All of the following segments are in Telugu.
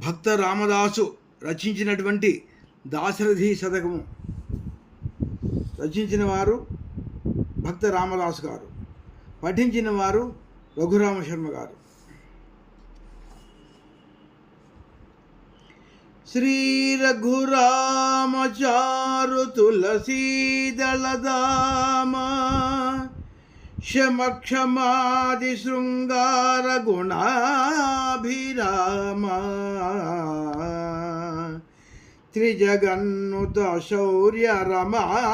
భక్త రామదాసు రచించినటువంటి దాశరథి శతకము రచించిన వారు భక్త రామదాసు గారు, పఠించిన వారు రఘురామ శర్మ గారు. శ్రీ రఘురామచారు తులసీదళదామ శమక్షమాది శృంగార గుణాభిరామ త్రిజగన్నుత శౌర్య రమాలలామ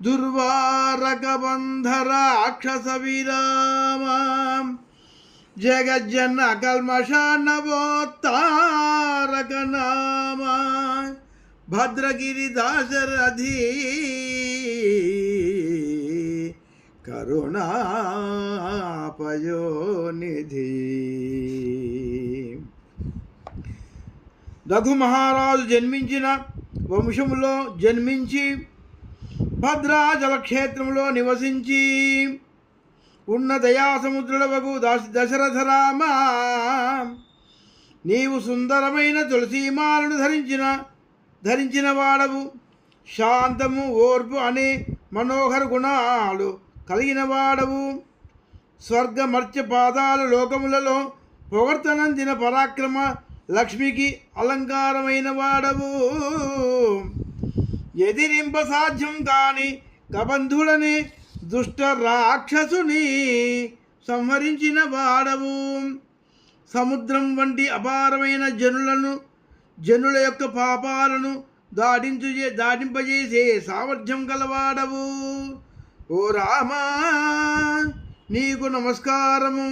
దుర్వారక బంధ రాక్షస విరామ జగజ్జన కల్మష నవోత్తారక నామ భద్రగిరి దాశరథి కరుణాపయోనిధి. రఘు మహారాజు జన్మించిన వంశములో జన్మించి భద్రాచల క్షేత్రంలో నివసించి ఉన్న దయాసముద్రుడవగు దశరథ రామ, నీవు సుందరమైన తులసీమాలను ధరించిన వాడవు. శాంతము ఓర్పు అనే మనోహర గుణాలు కలిగిన వాడవు. స్వర్గమర్త్య పాదాలు లోకములలో పొగడ్తనందిన పరాక్రమ లక్ష్మికి అలంకారమైన వాడవు. ఎదిరింప సాధ్యం కాని కబంధుడనే దుష్ట రాక్షసుని సంహరించిన వాడవు. సముద్రం వంటి అపారమైన జనుల యొక్క పాపాలను దాటింపజేసే సామర్థ్యం గలవాడవు. ఓ రామా, నీకు నమస్కారము.